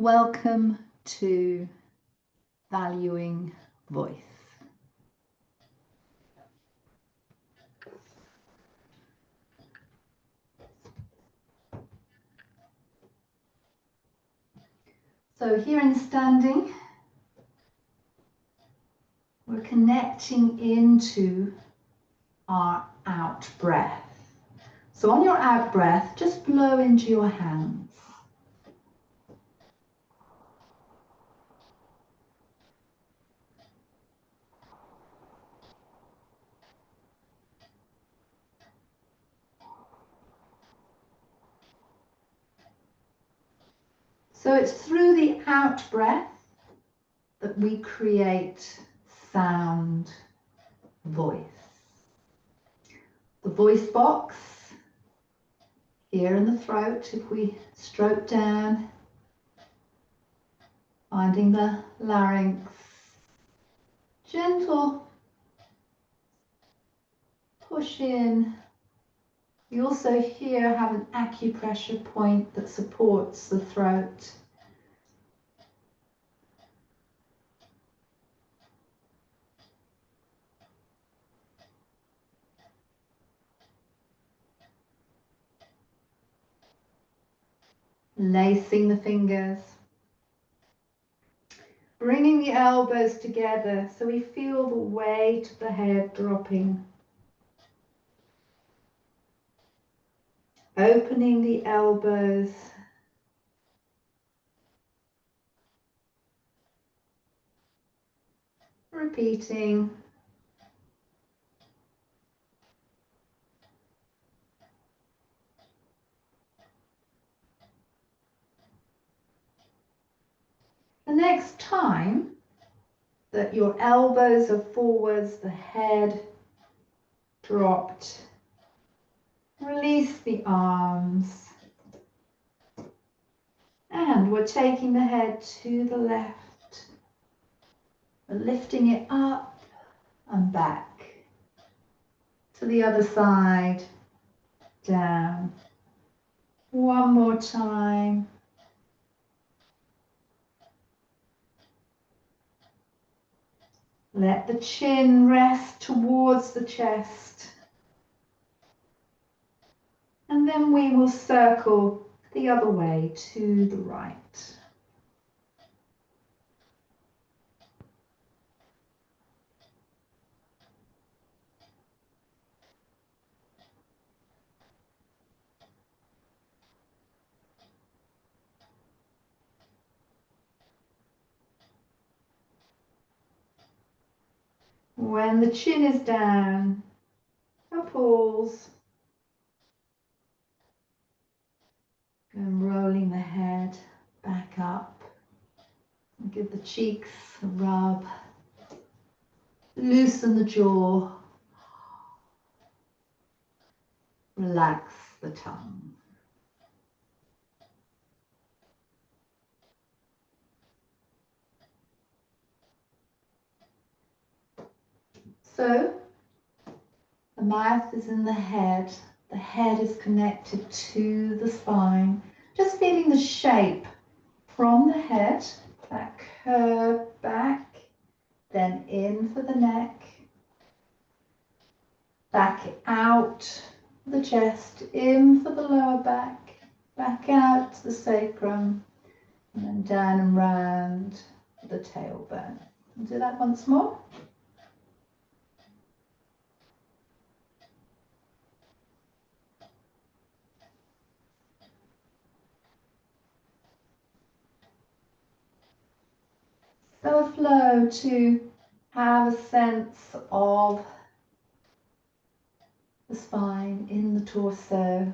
Welcome to Valuing Voice. So here in standing, we're connecting into our out breath. So on your out breath, just blow into your hands. So it's through the out breath that we create sound, voice. The voice box here in the throat, if we stroke down, finding the larynx, gentle push in. We also here have an acupressure point that supports the throat. Lacing the fingers. Bringing the elbows together so we feel the weight of the head dropping. Opening the elbows. Repeating. The next time that your elbows are forwards, the head dropped, release the arms. And we're taking the head to the left. We're lifting it up and back. To the other side, down. One more time. Let the chin rest towards the chest. And then we will circle the other way to the right. When the chin is down, a pause. And rolling the head back up. And give the cheeks a rub. Loosen the jaw. Relax the tongue. So, the mouth is in the head is connected to the spine. Just feeling the shape from the head, that curve back, then in for the neck, back out the chest, in for the lower back, back out to the sacrum, and then down and round the tailbone. We'll do that once more. So a flow to have a sense of the spine in the torso.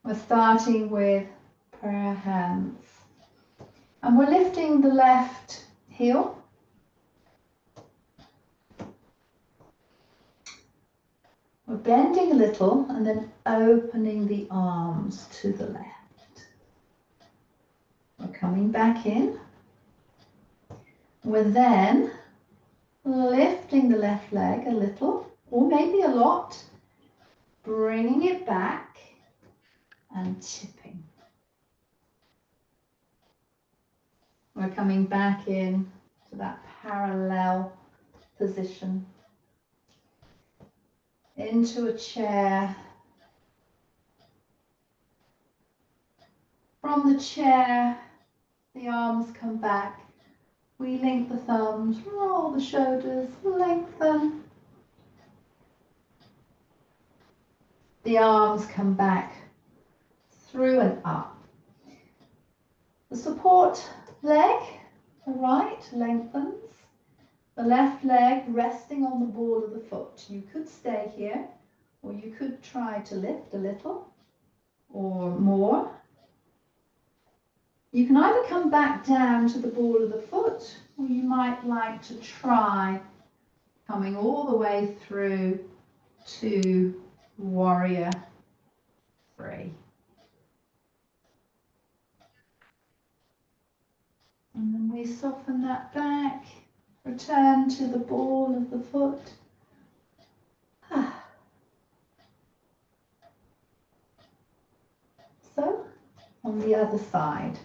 We're starting with prayer hands. And we're lifting the left heel. We're bending a little and then opening the arms to the left. We're coming back in. We're then lifting the left leg a little, or maybe a lot, bringing it back and tipping. we're coming back in to that parallel position. Into a chair. From the chair, the arms come back. We link the thumbs, roll the shoulders, lengthen. The arms come back through and up. The support leg, the right, lengthens. The left leg resting on the ball of the foot. You could stay here, or you could try to lift a little or more. You can either come back down to the ball of the foot, or you might like to try coming all the way through to warrior 3. And then we soften that back, return to the ball of the foot. So, on the other side.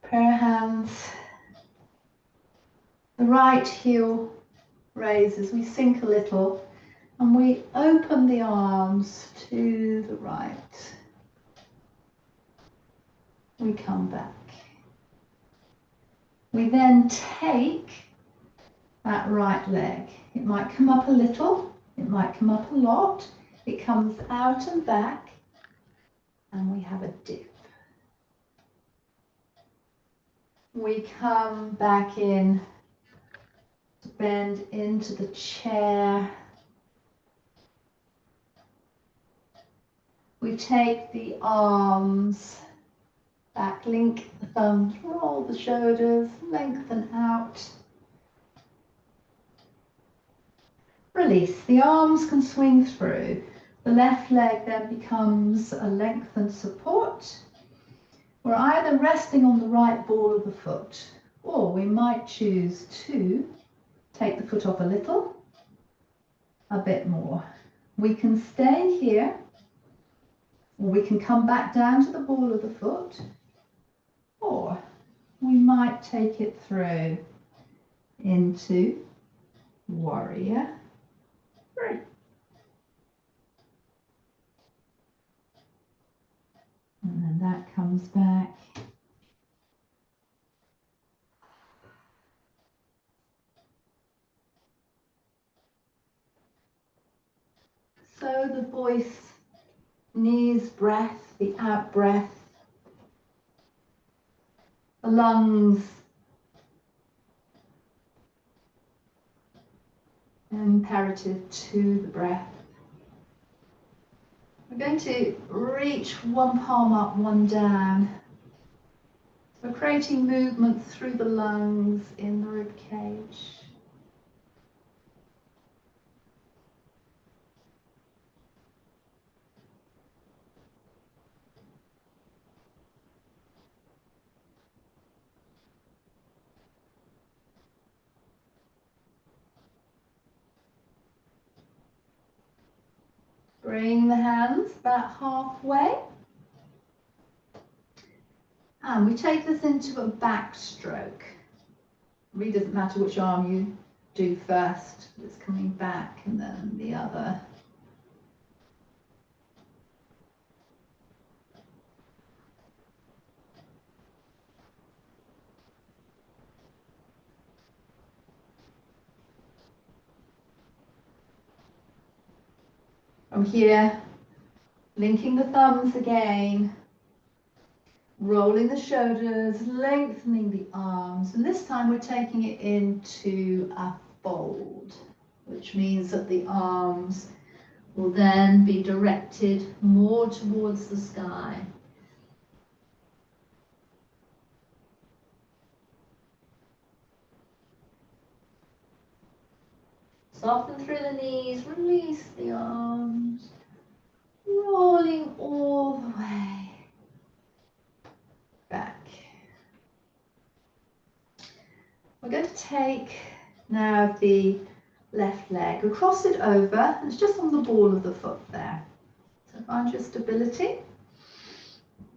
Prayer hands. The right heel raises, we sink a little, and we open the arms to the right. We come back. We then take that right leg. It might come up a little, it might come up a lot. It comes out and back, and we have a dip. We come back in, bend into the chair. We take the arms back, link the thumbs, roll the shoulders, lengthen out. Release. The arms can swing through. The left leg then becomes a lengthened support. We're either resting on the right ball of the foot, or we might choose to take the foot off a little, a bit more. We can stay here, or we can come back down to the ball of the foot, or we might take it through into warrior 3. And then that comes back. So the voice, knees, breath, the out breath, the lungs, imperative to the breath. We're going to reach one palm up, one down. We're creating movement through the lungs in the rib cage. Bring the hands about halfway. And we take this into a backstroke. It really doesn't matter which arm you do first. It's coming back and then the other. From here, linking the thumbs again, rolling the shoulders, lengthening the arms, and this time we're taking it into a fold, which means that the arms will then be directed more towards the sky. Soften through the knees, release the arms, rolling all the way back. We're going to take now the left leg, we cross it over, and it's just on the ball of the foot there. So find your stability.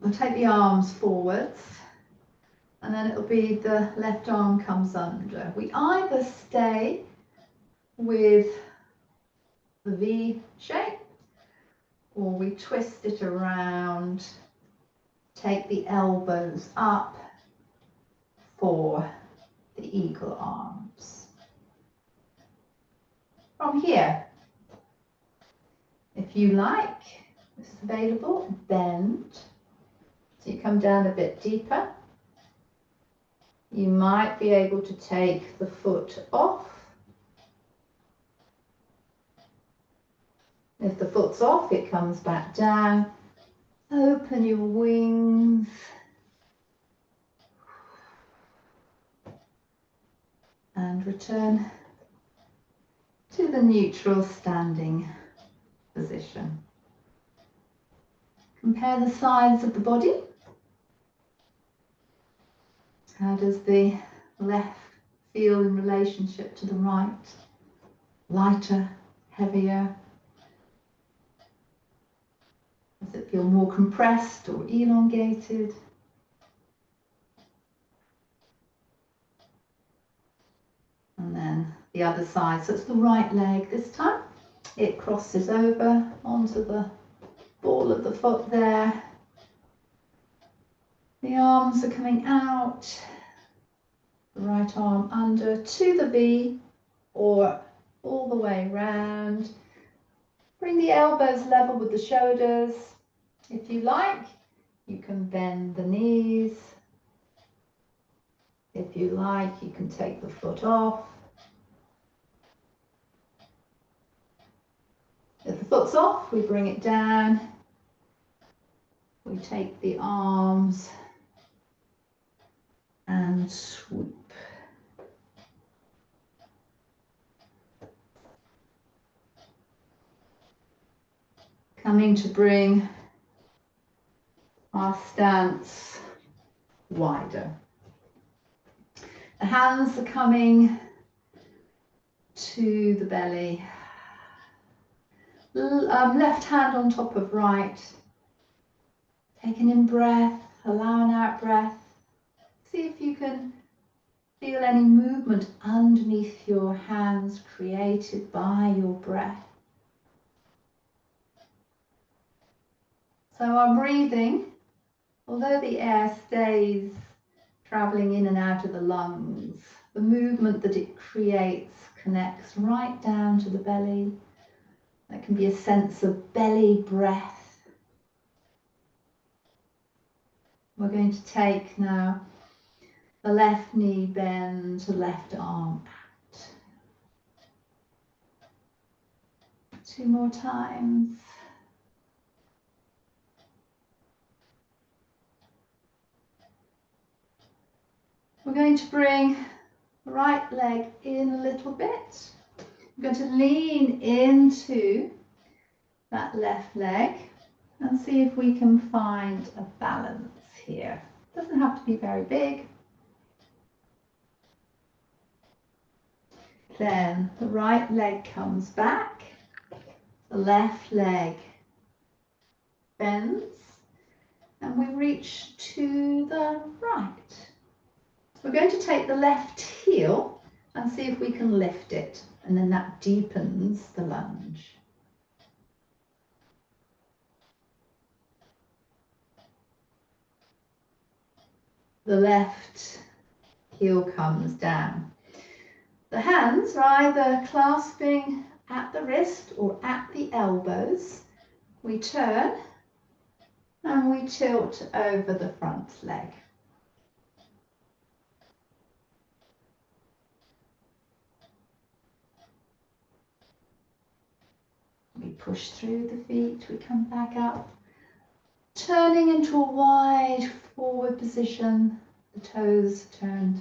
we'll take the arms forwards, and then it'll be the left arm comes under. We either stay with the V shape, or we twist it around, take the elbows up for the eagle arms. From here, if you like, this is available, bend. So you come down a bit deeper. You might be able to take the foot off. If the foot's off, it comes back down. Open your wings. And return to the neutral standing position. Compare the sides of the body. How does the left feel in relationship to the right? Lighter, heavier? Does it feel more compressed or elongated? And then the other side, so it's the right leg this time. It crosses over onto the ball of the foot there. The arms are coming out, the right arm under to the V or all the way round. Bring the elbows level with the shoulders. If you like, you can bend the knees. If you like, you can take the foot off. If the foot's off, we bring it down. We take the arms and swoop. Coming to bring our stance wider. The hands are coming to the belly. Left hand on top of right. Take an in breath, allow an out breath. See if you can feel any movement underneath your hands created by your breath. So our breathing, although the air stays traveling in and out of the lungs, the movement that it creates connects right down to the belly. That can be a sense of belly breath. We're going to take now the left knee bend, the left arm out. 2 more times. We're going to bring the right leg in a little bit. We're going to lean into that left leg and see if we can find a balance here. It doesn't have to be very big. Then the right leg comes back, the left leg bends, and we reach to the right. We're going to take the left heel and see if we can lift it, and then that deepens the lunge. The left heel comes down. The hands are either clasping at the wrist or at the elbows. We turn and we tilt over the front leg. We push through the feet, we come back up, turning into a wide forward position, the toes turned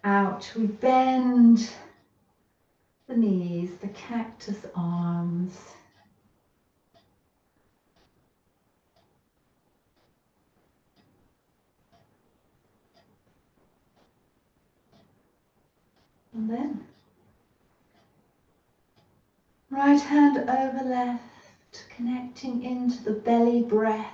out. We bend the knees, the cactus arms. And then right hand over left, connecting into the belly breath.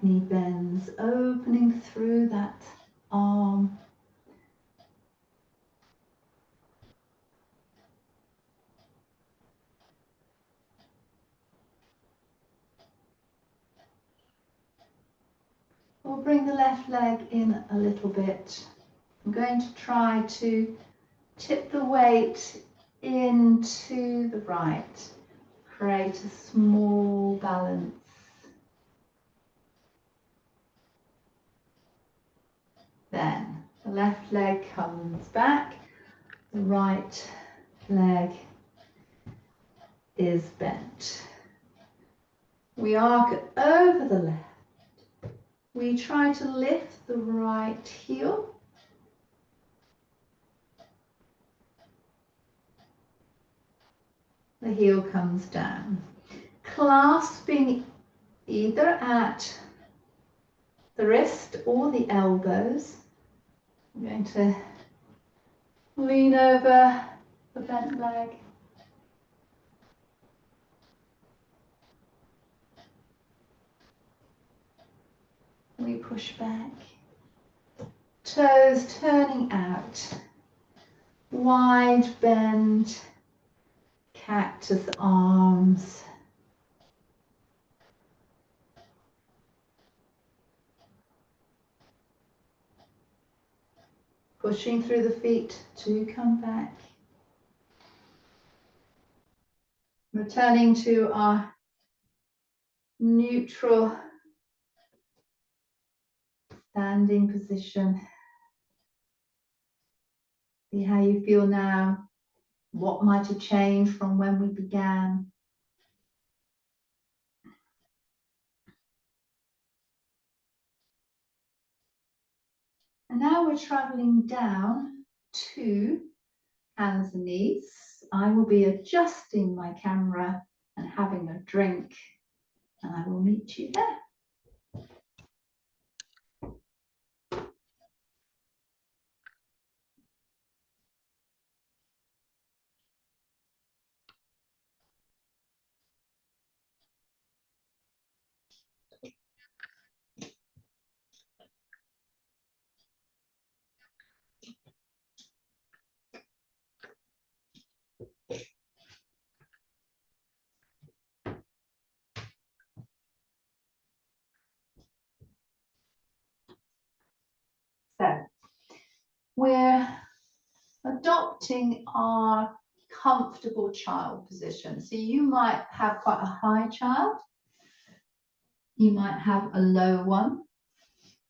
knee bends, opening through that arm. We'll bring the left leg in a little bit. I'm going to try to tip the weight into the right. Create a small balance. Then the left leg comes back, the right leg is bent. We arc over the left. We try to lift the right heel. The heel comes down. Clasping either at the wrist or the elbows. I'm going to lean over the bent leg. We push back. Toes turning out. Wide bend. Cactus arms. Pushing through the feet to come back. Returning to our neutral standing position. See how you feel now. What might have changed from when we began? And now we're traveling down to hands and knees. I will be adjusting my camera and having a drink, and I will meet you there. So we're adopting our comfortable child position. So you might have quite a high child. You might have a low one.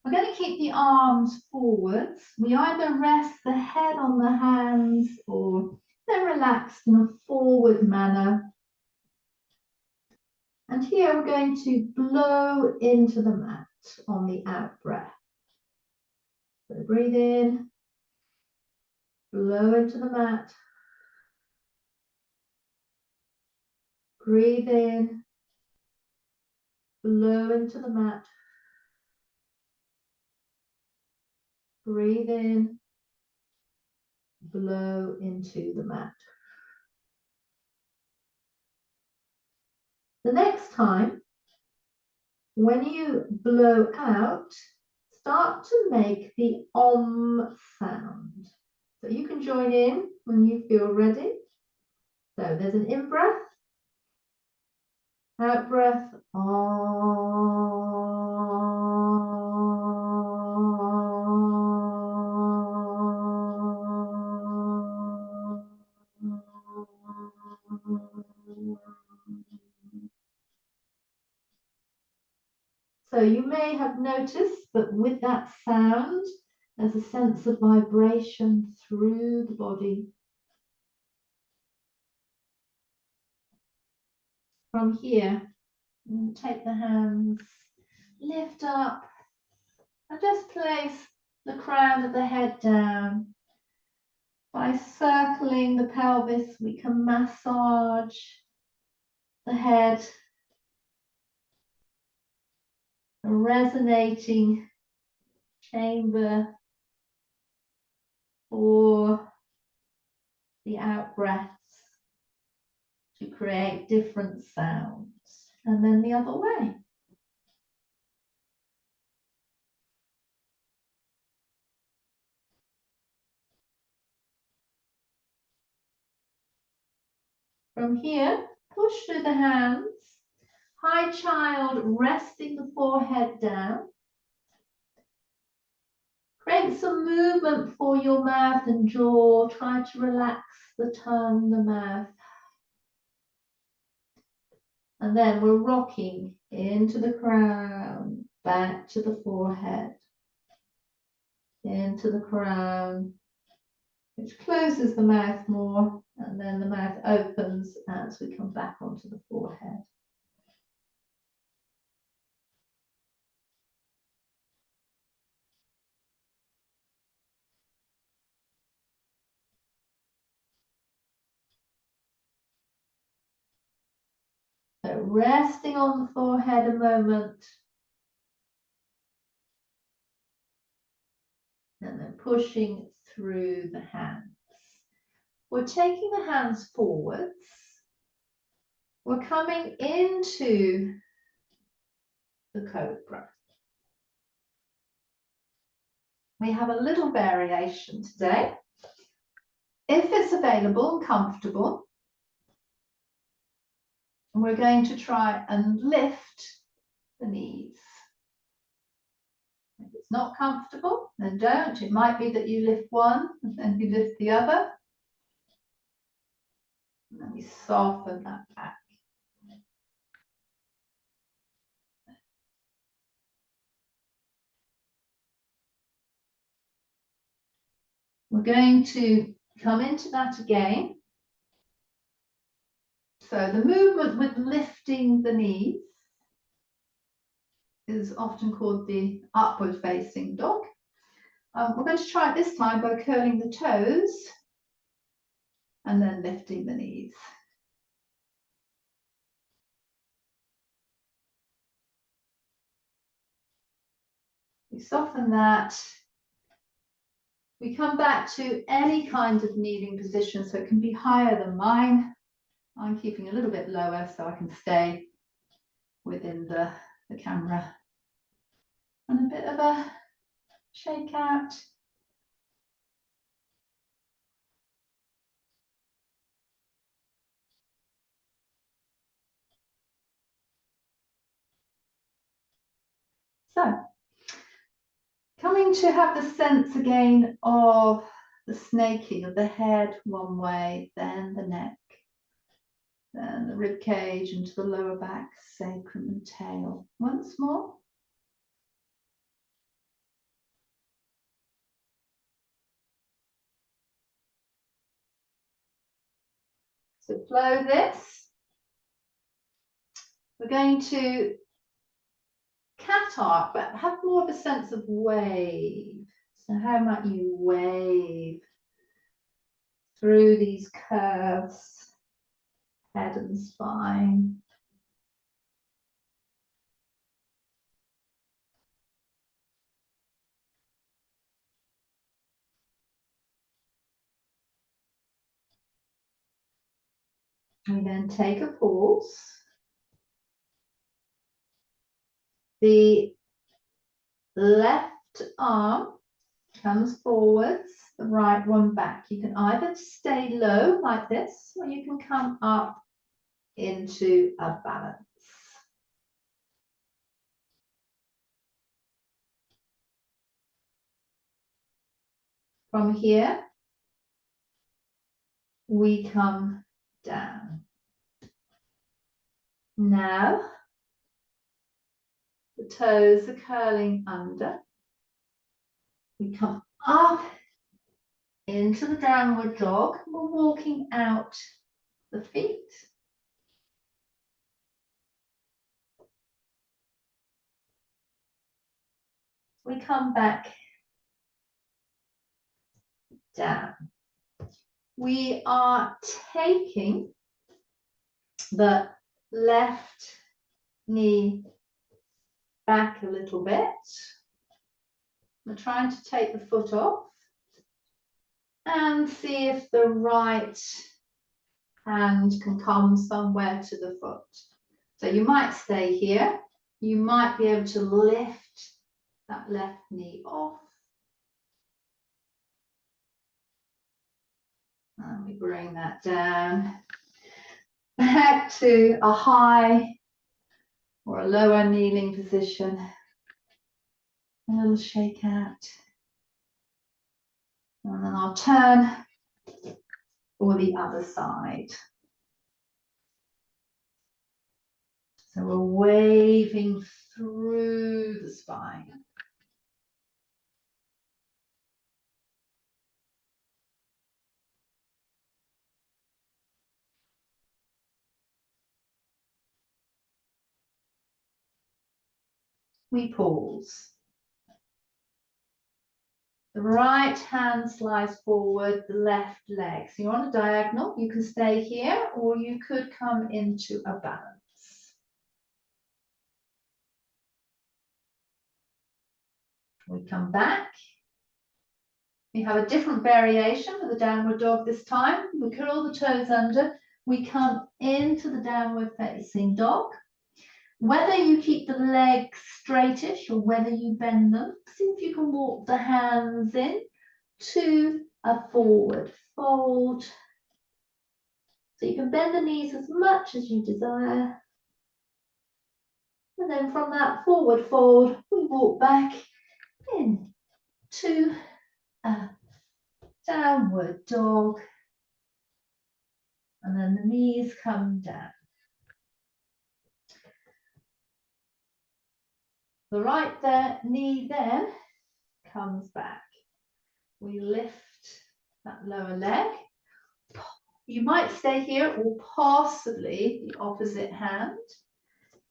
We're going to keep the arms forwards. We either rest the head on the hands or they're relaxed in a forward manner. And here we're going to blow into the mat on the out breath. So breathe in, blow into the mat. Breathe in, blow into the mat. Breathe in, blow into the mat. The next time, when you blow out, start to make the om sound. So you can join in when you feel ready. So there's an in breath, out breath, So you may have noticed that with that sound, there's a sense of vibration through the body. From here, take the hands, lift up, and just place the crown of the head down. By circling the pelvis, we can massage the head, a resonating chamber for the out breaths to create different sounds. And then the other way. From here, push through the hands. High child, resting the forehead down. Create some movement for your mouth and jaw. Try to relax the tongue, the mouth. And then we're rocking into the crown, back to the forehead, into the crown, which closes the mouth more, and then the mouth opens as we come back onto the forehead. So resting on the forehead a moment, and then pushing through the hands. We're taking the hands forwards. We're coming into the cobra. We have a little variation today. If it's available and comfortable, we're going to try and lift the knees. If it's not comfortable, then don't. It might be that you lift one and then you lift the other. And then we soften that back. We're going to come into that again. So the movement with lifting the knees is often called the upward facing dog. We're going to try it this time by curling the toes and then lifting the knees. We soften that. We come back to any kind of kneeling position, so it can be higher than mine. I'm keeping a little bit lower so I can stay within the camera. And a bit of a shake out. So, coming to have the sense again of the snaking of the head one way, then the neck, then the rib cage into the lower back, sacrum and tail. Once more. So flow this. We're going to cat arc, but have more of a sense of wave. So how might you wave through these curves, head and spine? We then take a pause. The left arm comes forwards, the right one back. You can either stay low like this, or you can come up into a balance. From here, we come down. Now, the toes are curling under. We come up into the downward dog. We're walking out the feet. We come back down. We are taking the left knee back a little bit. We're trying to take the foot off and see if the right hand can come somewhere to the foot. So you might stay here. You might be able to lift that left knee off. And we bring that down. back to a high or a lower kneeling position. A little shake out. And then I'll turn for the other side. So we're waving through the spine. We pause. The right hand slides forward, the left leg. So you're on a diagonal. You can stay here or you could come into a balance. We come back. We have a different variation with the downward dog this time. We curl the toes under. We come into the downward facing dog. Whether you keep the legs straightish or whether you bend them, see if you can walk the hands in to a forward fold. So you can bend the knees as much as you desire. And then from that forward fold, we walk back in to a downward dog. And then the knees come down. The right knee then comes back. We lift that lower leg. You might stay here or possibly the opposite hand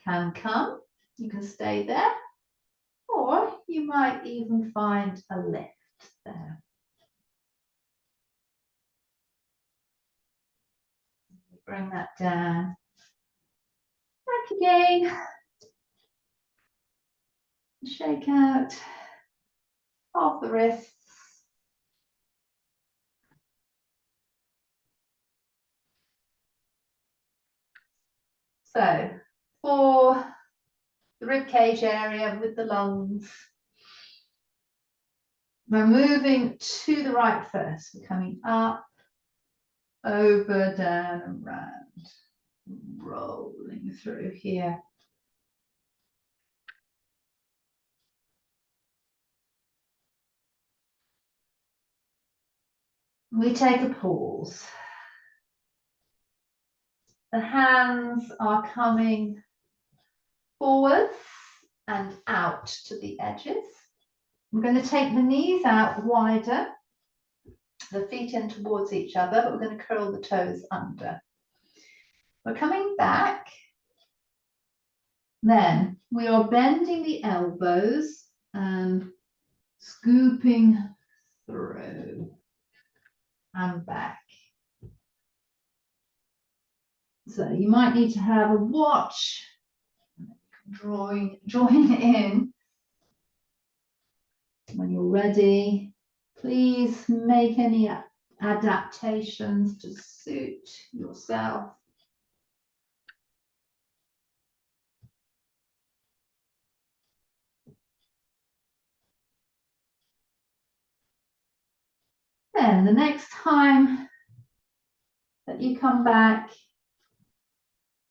can come. You can stay there or you might even find a lift there. Bring that down. Back again. Shake out off the wrists. So for the rib cage area with the lungs, we're moving to the right first. We're coming up, over, down and round, rolling through here. We take a pause. The hands are coming forwards and out to the edges. We're going to take the knees out wider, the feet in towards each other, but we're going to curl the toes under. We're coming back. Then we are bending the elbows and scooping through and back. So you might need to have a watch, join in when you're ready. Please make any adaptations to suit yourself. Then the next time that you come back,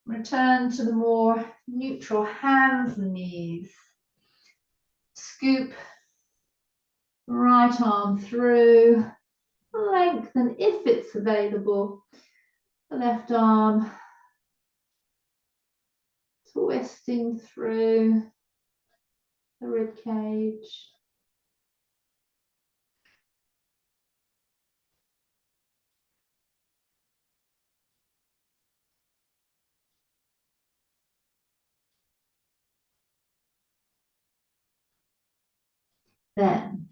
return to the more neutral hands and knees. Scoop right arm through, lengthen if it's available, the left arm twisting through the rib cage. Then,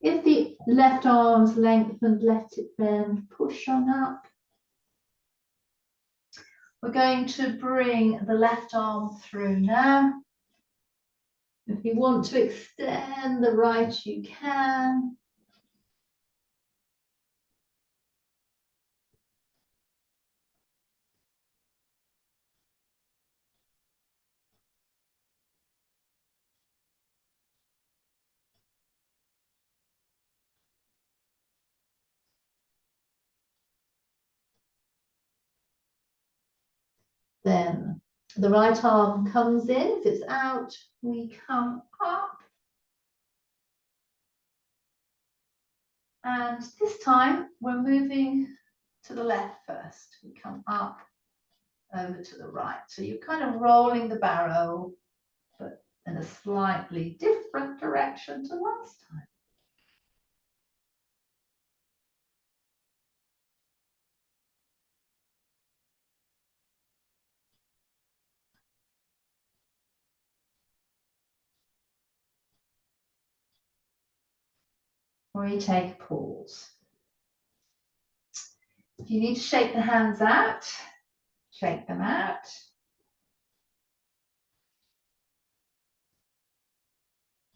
if the left arm's lengthened, let it bend, push on up. We're going to bring the left arm through now. If you want to extend the right, you can. Then the right arm comes in. If it's out, we come up. And this time we're moving to the left first. We come up, over to the right. So you're kind of rolling the barrel, but in a slightly different direction to last time. Or you take a pause. If you need to shake the hands out, shake them out.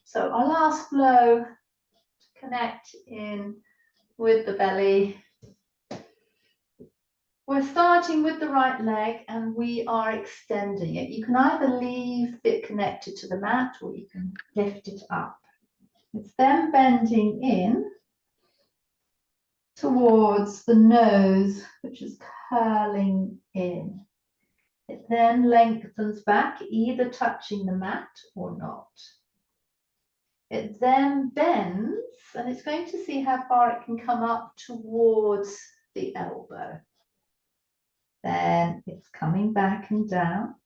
So our last flow to connect in with the belly. We're starting with the right leg and we are extending it. You can either leave it connected to the mat or you can lift it up. It's then bending in towards the nose, which is curling in. It then lengthens back, either touching the mat or not. It then bends, and it's going to see how far it can come up towards the elbow. Then it's coming back and down.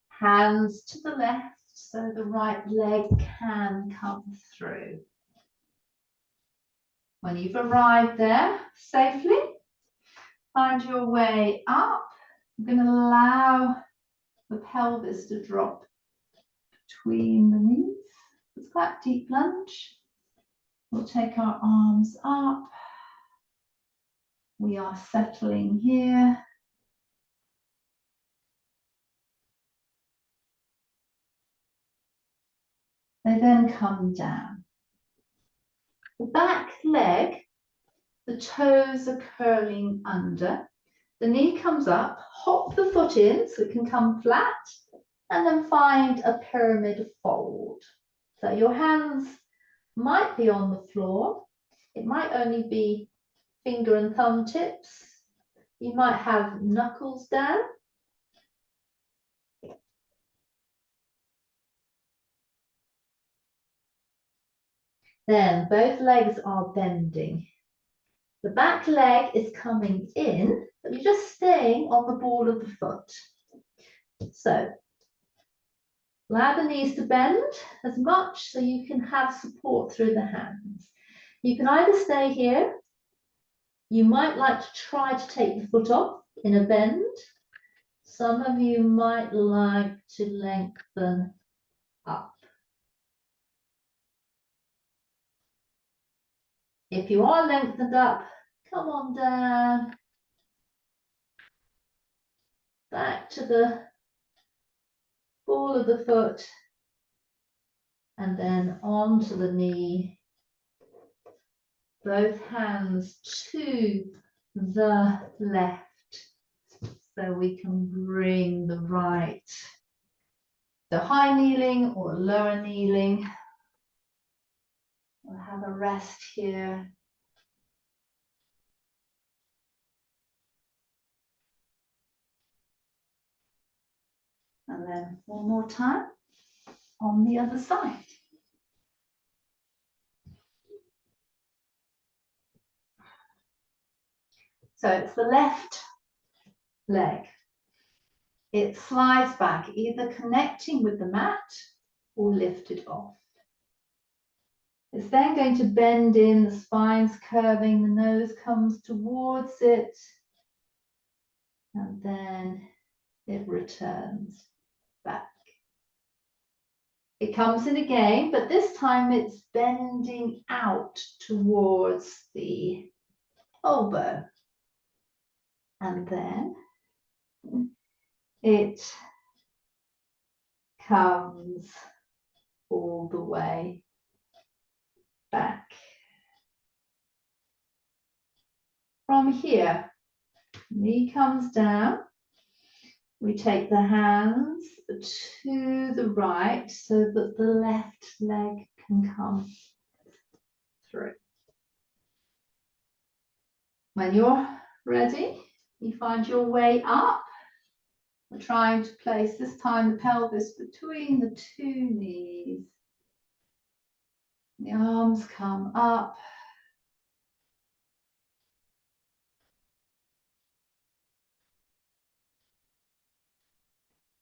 Hands to the left, so the right leg can come through. When you've arrived there safely, find your way up. I'm going to allow the pelvis to drop between the knees. It's quite a deep lunge. We'll take our arms up. We are settling here. They then come down. The back leg, the toes are curling under. The knee comes up, hop the foot in so it can come flat, and then find a pyramid fold. So your hands might be on the floor. It might only be finger and thumb tips. You might have knuckles down. Then both legs are bending. The back leg is coming in, but you're just staying on the ball of the foot. So allow the knees to bend as much so you can have support through the hands. You can either stay here. You might like to try to take the foot off in a bend. Some of you might like to lengthen up. If you are lengthened up, come on down. Back to the ball of the foot. And then onto the knee. Both hands to the left. So we can bring the right, the high kneeling or lower kneeling. We'll have a rest here. And then one more time on the other side. So it's the left leg. It slides back, either connecting with the mat or lifted off. It's then going to bend in, the spine's curving, the nose comes towards it, and then it returns back. It comes in again, but this time it's bending out towards the elbow. And then it comes all the way back. From here, knee comes down. We take the hands to the right so that the left leg can come through. When you're ready, you find your way up. We're trying to place this time the pelvis between the two knees. The arms come up.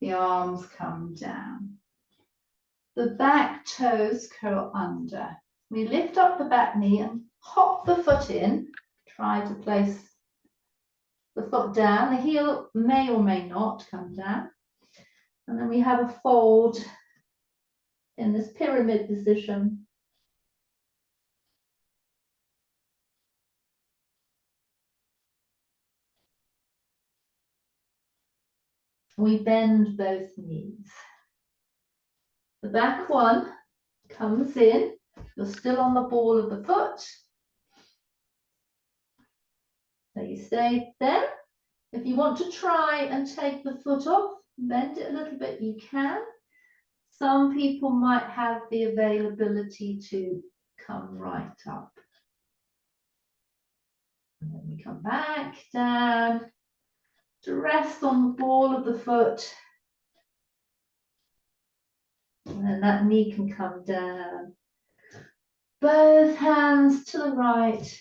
The arms come down. The back toes curl under. We lift up the back knee and hop the foot in. Try to place the foot down. The heel may or may not come down. And then we have a fold in this pyramid position. We bend both knees. The back one comes in. You're still on the ball of the foot. So you stay there. If you want to try and take the foot off, bend it a little bit, you can. Some people might have the availability to come right up. And then we come back down to rest on the ball of the foot. And then that knee can come down. Both hands to the right.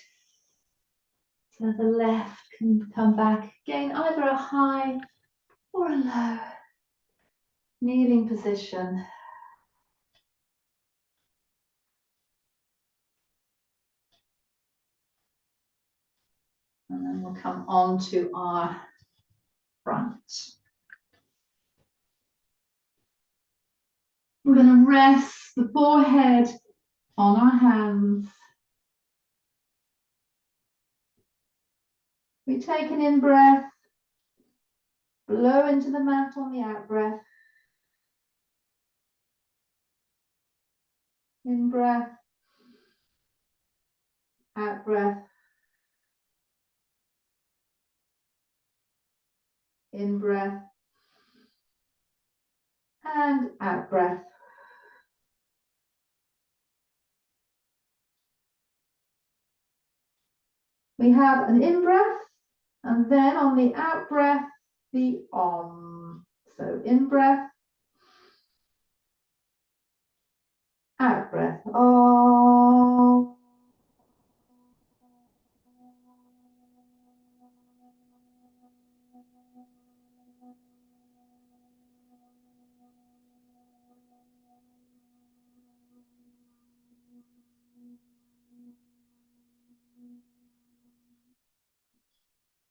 So the left can come back. Again, either a high or a low. Kneeling position. And then we'll come on to our front. We're going to rest the forehead on our hands. We take an in-breath, blow into the mat on the out-breath. In-breath, out-breath. In-breath and out-breath. We have an in-breath and then on the out-breath, the Om. So in-breath, out-breath. Om.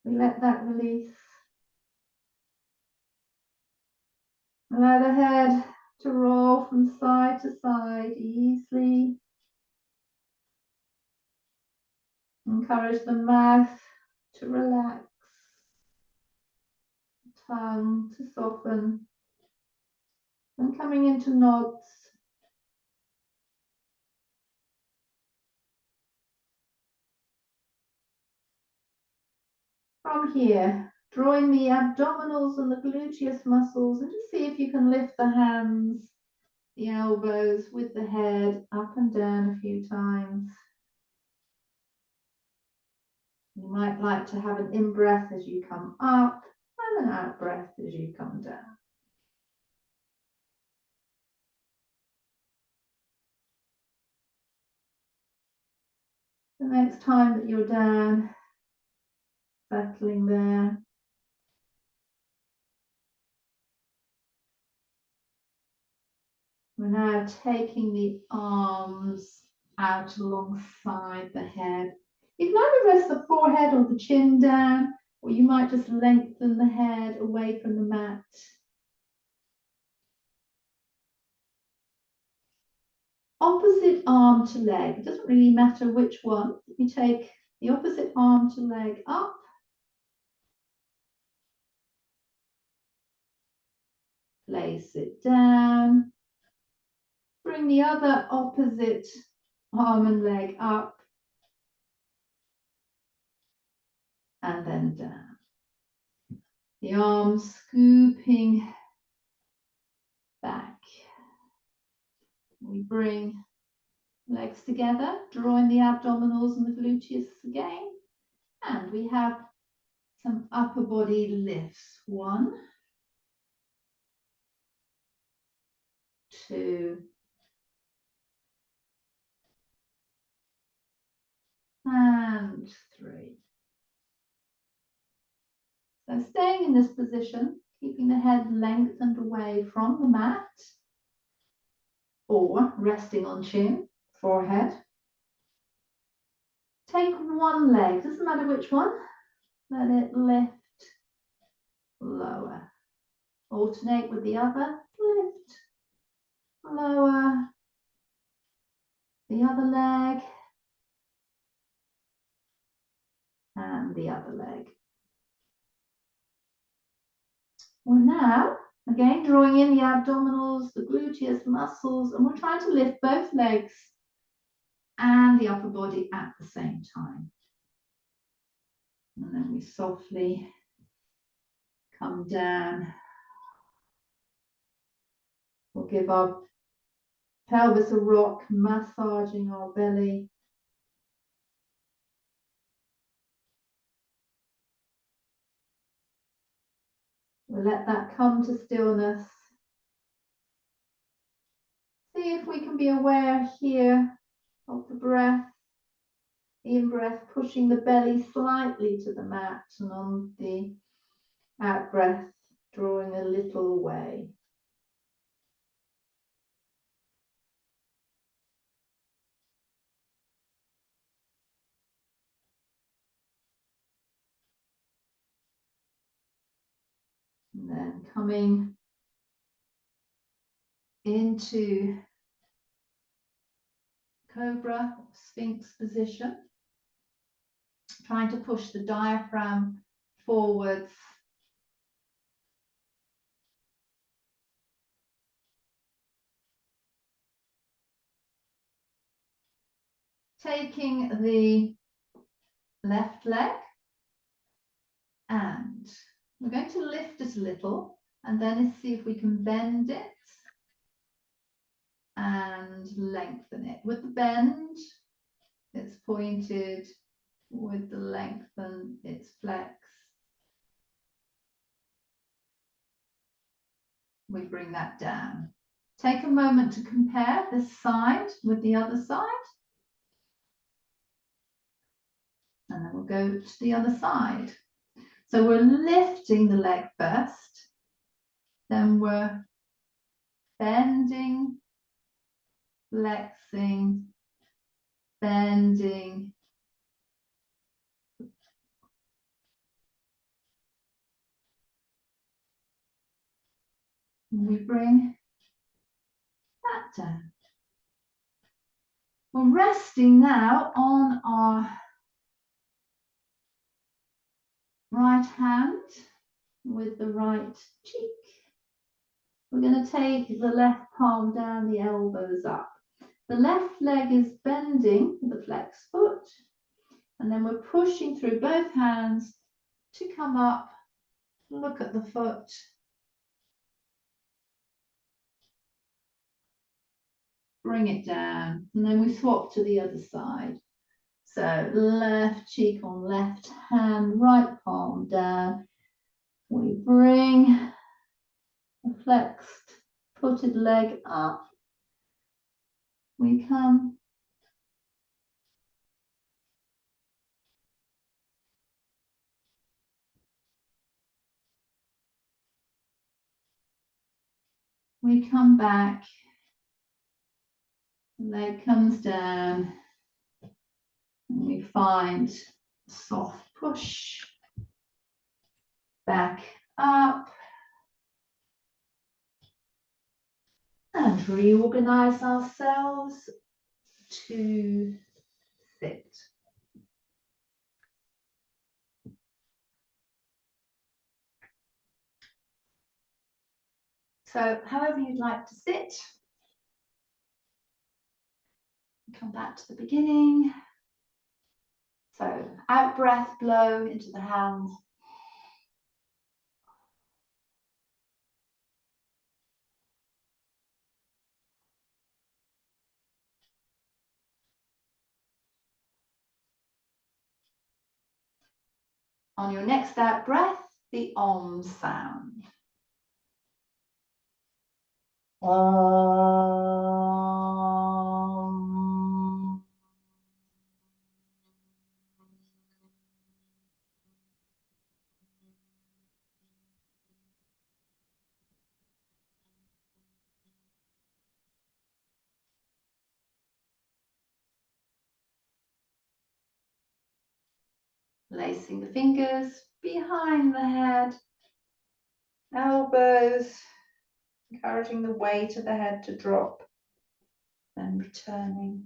We let that release. Allow the head to roll from side to side easily. Encourage the mouth to relax, tongue to soften, and coming into nods. From here, drawing the abdominals and the gluteus muscles, and just see if you can lift the hands, the elbows with the head up and down a few times. You might like to have an in-breath as you come up and an out-breath as you come down. The next time that you're down, settling there. We're now taking the arms out alongside the head. You can either rest the forehead or the chin down, or you might just lengthen the head away from the mat. Opposite arm to leg. It doesn't really matter which one. You take the opposite arm to leg up. Place it down. Bring the other opposite arm and leg up. And then down. The arms scooping back. We bring legs together, drawing the abdominals and the gluteus again. And we have some upper body lifts. 1, 2, and 3. So staying in this position, keeping the head lengthened away from the mat, or resting on chin, forehead. Take one leg, doesn't matter which one, let it lift, lower. Alternate with the other, lift, lower, the other leg, and the other leg. We're now, again, drawing in the abdominals, the gluteus muscles, and we're trying to lift both legs and the upper body at the same time. And then we softly come down. We'll give our pelvis a rock, massaging our belly. We'll let that come to stillness. See if we can be aware here of the breath. In-breath pushing the belly slightly to the mat, and on the out-breath drawing a little away. And then coming into Cobra, Sphinx position, trying to push the diaphragm forwards. Taking the left leg, and we're going to lift it a little, and then see if we can bend it and lengthen it. With the bend, it's pointed. With the lengthen, it's flexed. We bring that down. Take a moment to compare this side with the other side. And then we'll go to the other side. So we're lifting the leg first. Then we're bending, flexing, bending. And we bring that down. We're resting now on our right hand with the right cheek. We're going to take the left palm down, the elbows up. The left leg is bending the flex foot, and then we're pushing through both hands to come up, look at the foot. Bring it down, and then we swap to the other side. So left cheek on left hand, right palm down. We bring the flexed footed leg up. We come. We come back. The leg comes down. And we find a soft push. Back up. And reorganize ourselves to sit. So however you'd like to sit, come back to the beginning. So out breath, blow into the hands. On your next out breath, the Om sound. Om. Placing the fingers behind the head, elbows, encouraging the weight of the head to drop, then returning.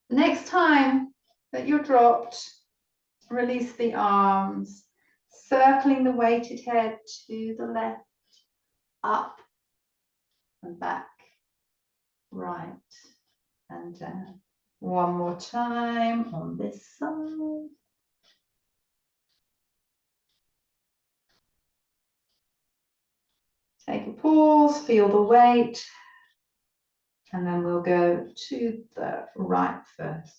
The next time that you're dropped, release the arms, circling the weighted head to the left, up and back, right and down. One more time on this side. Take a pause, feel the weight, and then we'll go to the right first.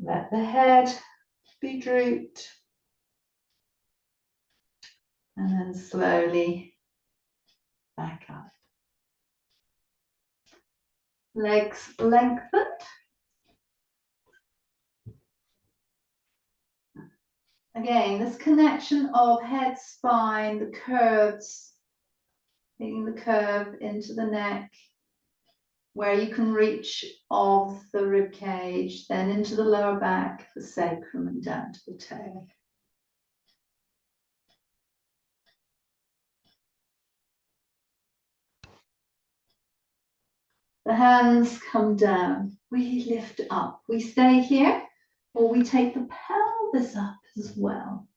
Let the head be drooped, and then slowly back up. Legs lengthened. Again, this connection of head, spine, the curves, taking the curve into the neck, where you can reach of the rib cage, then into the lower back, the sacrum, and down to the tail. The hands come down. We lift up. We stay here, or we take the pelvis up as well.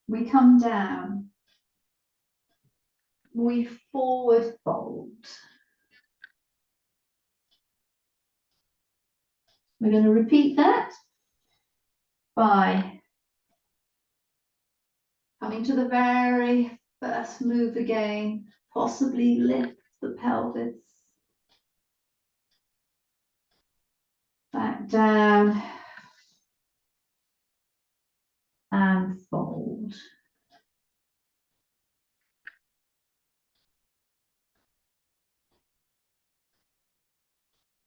We come down. We forward fold. We're going to repeat that by coming to the very first move again. Possibly lift the pelvis. Back down and fold.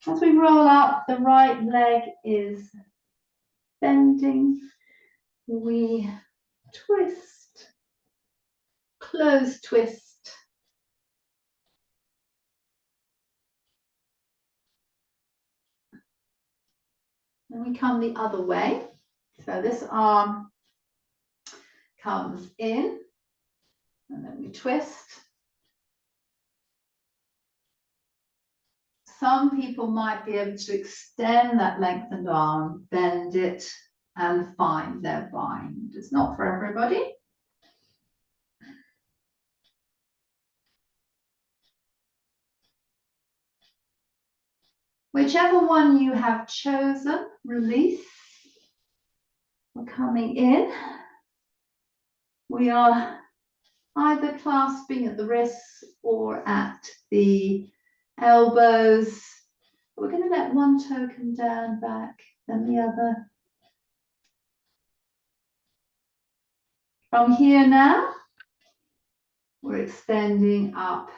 As we roll up, the right leg is bending. We twist, close twist. Then we come the other way. So this arm comes in, and then we twist. Some people might be able to extend that lengthened arm, bend it, and find their bind. It's not for everybody. Whichever one you have chosen, release. We're coming in. We are either clasping at the wrists or at the elbows. We're going to let one toe come down back, then the other. From here now, we're extending up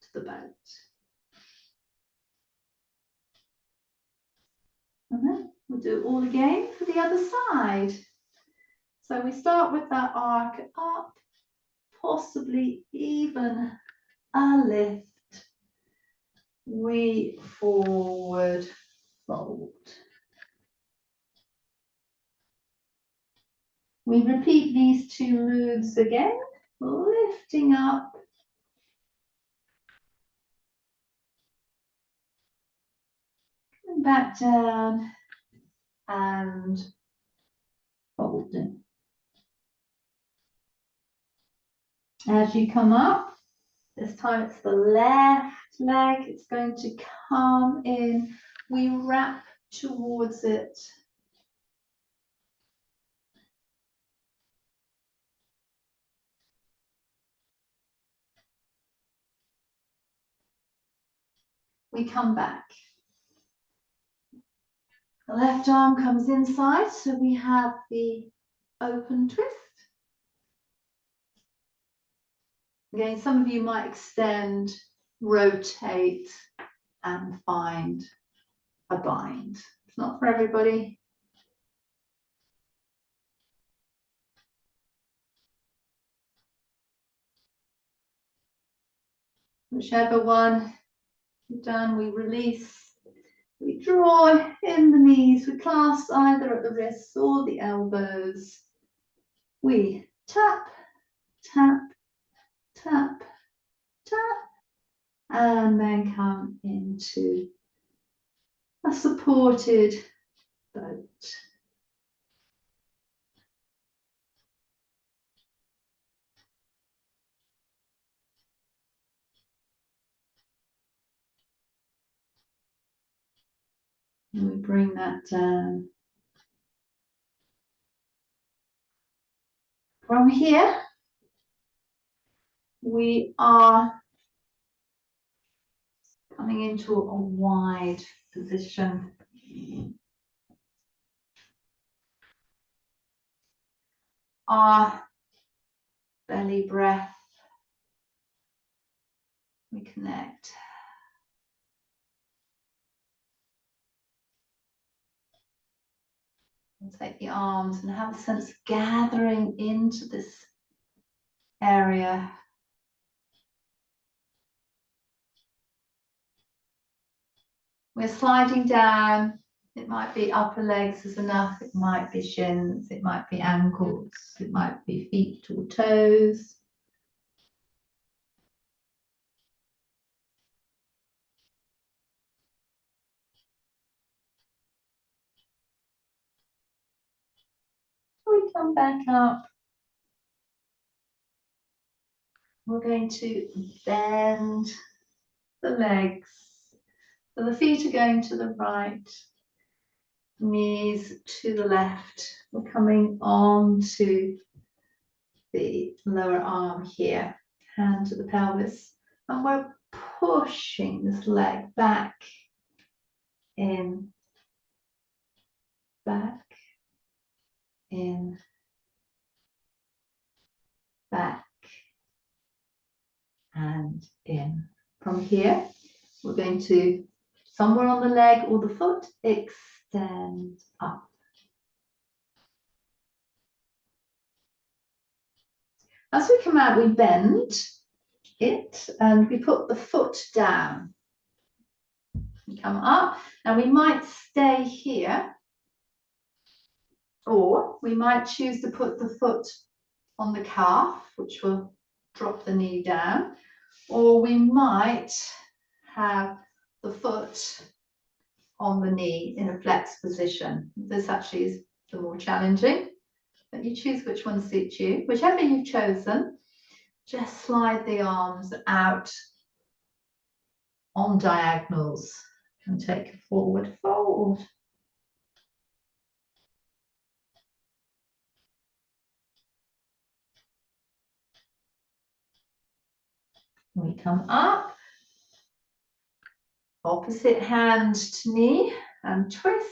to the boat. And then we'll do it all again for the other side. So we start with that arc up, possibly even a lift. We forward fold. We repeat these two moves again, lifting up. And back down and folding. As you come up, this time it's the left leg, it's going to come in. We wrap towards it. We come back. The left arm comes inside, so we have the open twist. Again, some of you might extend, rotate, and find a bind. It's not for everybody. Whichever one you've done, we release. We draw in the knees. We clasp either at the wrists or the elbows. We tap, tap, tap, tap, and then come into a supported boat. And we bring that down. From here, we are coming into a wide position. Our belly breath, we connect. And take the arms and have a sense of gathering into this area. We're sliding down. It might be upper legs is enough. It might be shins. It might be ankles. It might be feet or toes. We come back up. We're going to bend the legs. So the feet are going to the right, knees to the left. We're coming on to the lower arm here, hand to the pelvis, and we're pushing this leg back, in, back, in, back, and in. From here, we're going to, somewhere on the leg or the foot, extend up. As we come out, we bend it and we put the foot down. We come up. Now we might stay here, or we might choose to put the foot on the calf, which will drop the knee down, or we might have the foot on the knee in a flex position. This actually is the more challenging, but you choose which one suits you. Whichever you've chosen, just slide the arms out on diagonals and take a forward fold. We come up, opposite hand to knee and twist.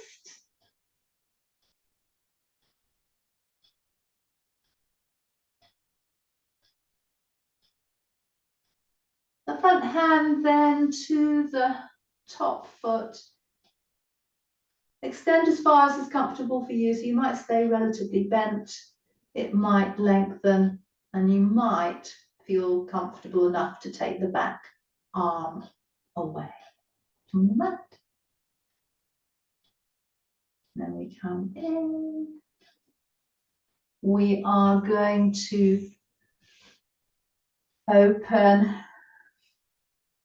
The front hand then to the top foot. Extend as far as is comfortable for you, so you might stay relatively bent. It might lengthen, and you might feel comfortable enough to take the back arm away from the mat. Then we come in. We are going to open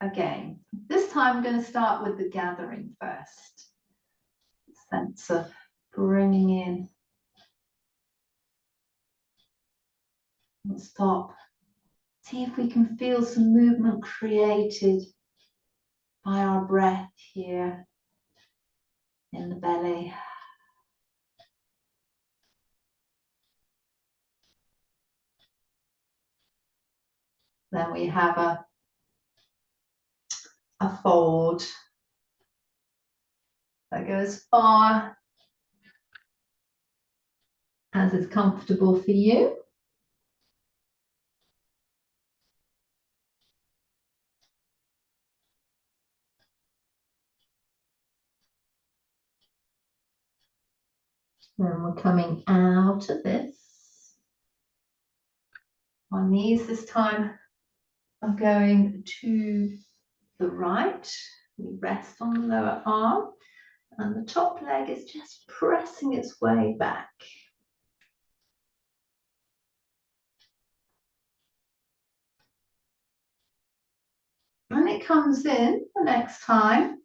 again. This time I'm going to start with the gathering first. Sense of bringing in. And stop. See if we can feel some movement created by our breath here in the belly. Then we have a fold that goes far as is comfortable for you. Then we're coming out of this. On knees this time are going to the right. We rest on the lower arm and the top leg is just pressing its way back. When it comes in the next time,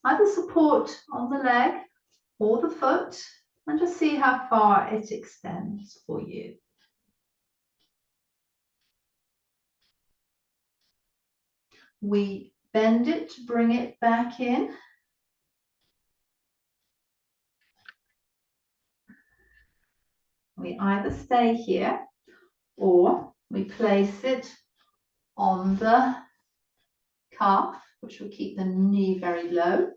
either support on the leg or the foot and just see how far it extends for you. We bend it to bring it back in. We either stay here or we place it on the calf, which will keep the knee very low,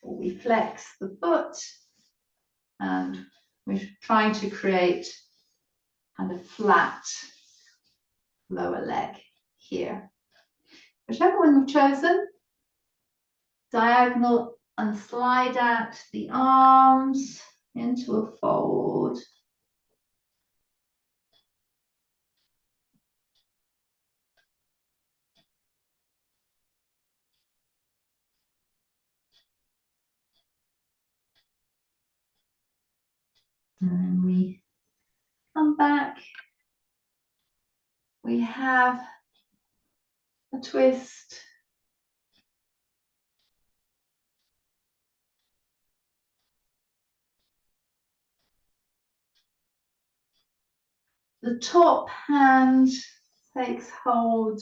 or we flex the foot and we're trying to create kind of flat lower leg here. Whichever one you've chosen, diagonal and slide out the arms into a fold. And then we come back. We have a twist. The top hand takes hold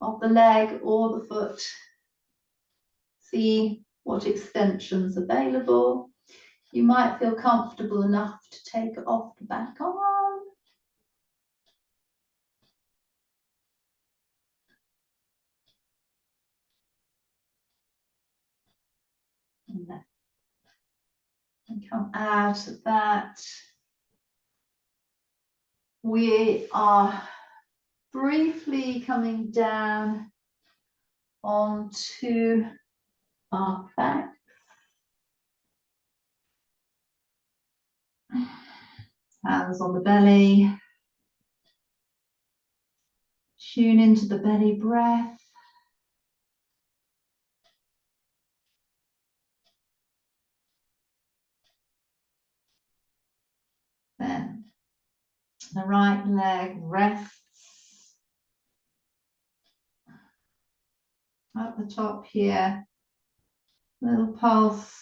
of the leg or the foot. See what extensions available. You might feel comfortable enough to take it off the back arm. And come out of that. We are briefly coming down onto our back. Hands on the belly. Tune into the belly breath. Then the right leg rests at the top here. Little pulse.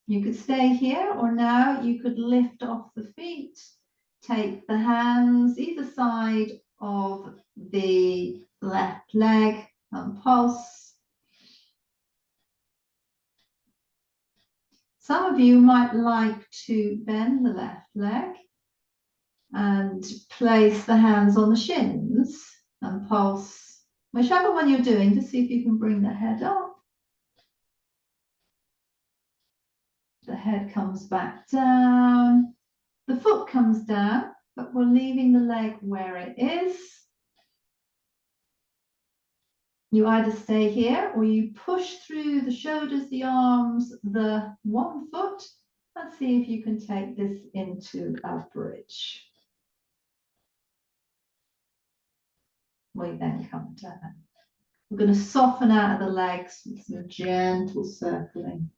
You could stay here, or now you could lift off the feet. Take the hands either side of the left leg and pulse. Some of you might like to bend the left leg and place the hands on the shins and pulse. Whichever one you're doing, to see if you can bring the head up. The head comes back down. The foot comes down, but we're leaving the leg where it is. You either stay here or you push through the shoulders, the arms, the one foot, and see if you can take this into a bridge. We then come down. We're going to soften out of the legs with some gentle circling.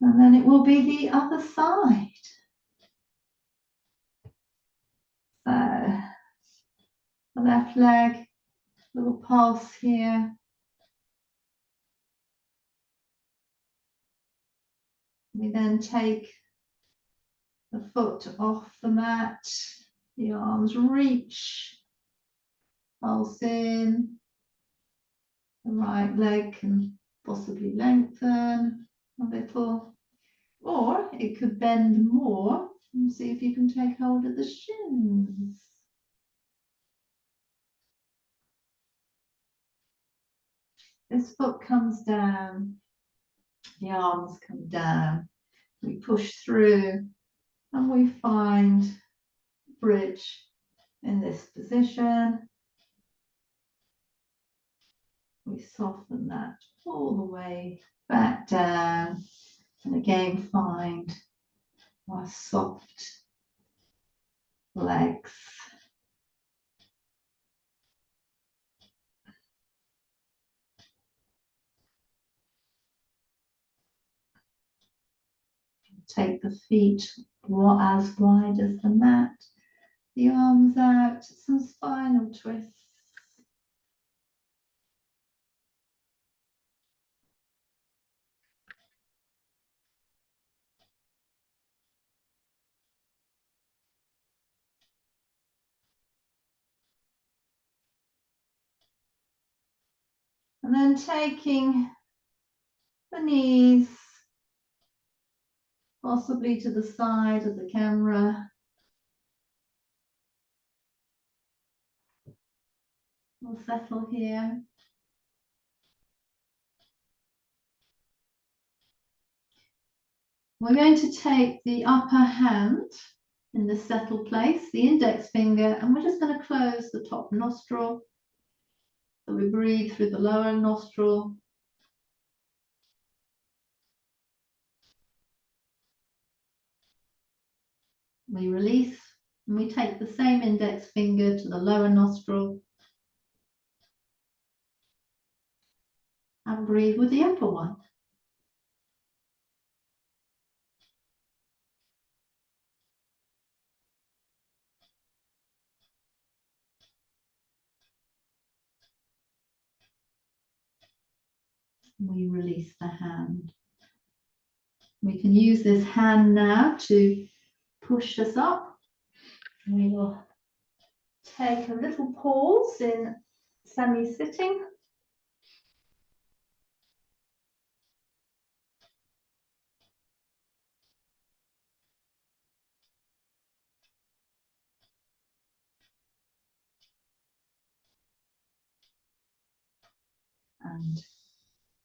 And then it will be the other side. So the left leg Little pulse here. We then take the foot off the mat, the arms reach, pulse in, the right leg can possibly lengthen a little, or it could bend more, and see if you can take hold of the shins. This foot comes down, the arms come down, we push through and we find bridge in this position. We soften that all the way back down and again find our soft legs. Take the feet as wide as the mat, the arms out, some spinal twists. And then taking the knees possibly to the side of the camera. We'll settle here. We're going to take the upper hand in the settle place, the index finger, and we're just going to close the top nostril. So we breathe through the lower nostril. We release, and we take the same index finger to the lower nostril and breathe with the upper one. We release the hand. We can use this hand now to push us up. We will take a little pause in semi-sitting. And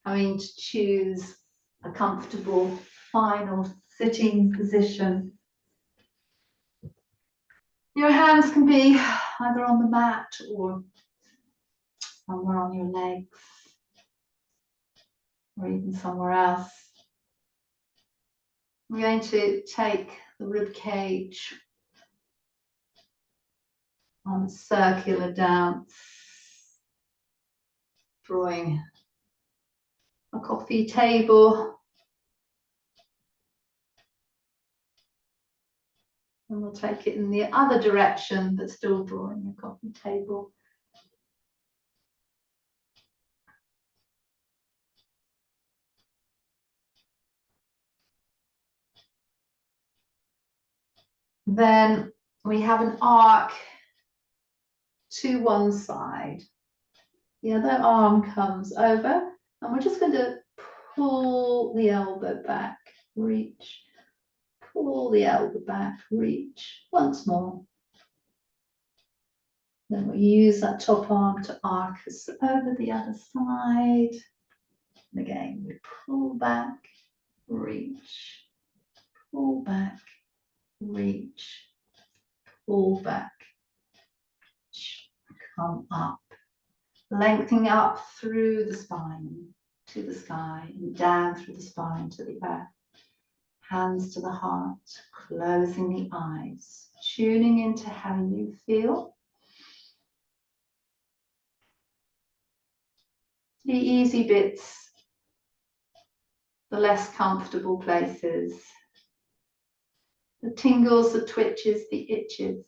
having to choose a comfortable final sitting position. Your hands can be either on the mat or somewhere on your legs, or even somewhere else. We're going to take the rib cage on a circular dance, drawing a coffee table. And we'll take it in the other direction, but still drawing a coffee table. Then we have an arc to one side. The other arm comes over, and we're just going to pull the elbow back, reach, pull the elbow back, reach, once more. Then we use that top arm to arc us over the other side. And again, we pull back, reach, pull back, reach, pull back, come up, lengthening up through the spine to the sky and down through the spine to the earth. Hands to the heart, closing the eyes, tuning into how you feel. The easy bits, the less comfortable places, the tingles, the twitches, the itches,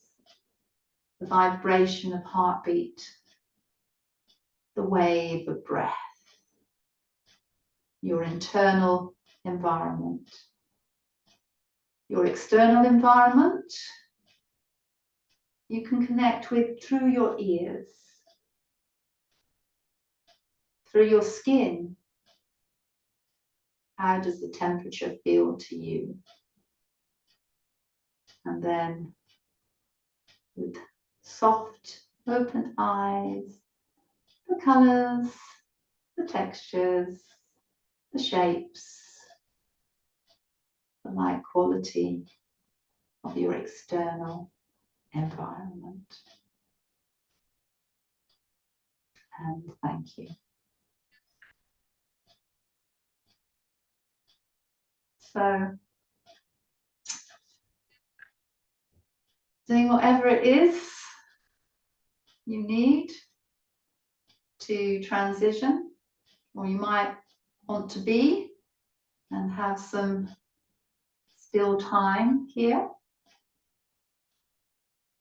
the vibration of heartbeat. the wave of breath, your internal environment. Your external environment, you can connect with through your ears, through your skin. How does the temperature feel to you? And then with soft, open eyes, the colors, the textures, the shapes, the light quality of your external environment. And thank you. So, doing whatever it is you need to transition, or you might want to be, and have some still time here,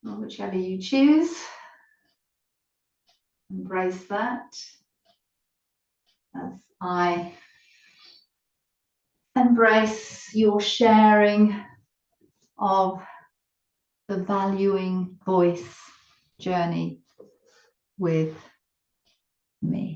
or whichever you choose. Embrace that as I embrace your sharing of the valuing voice journey with me.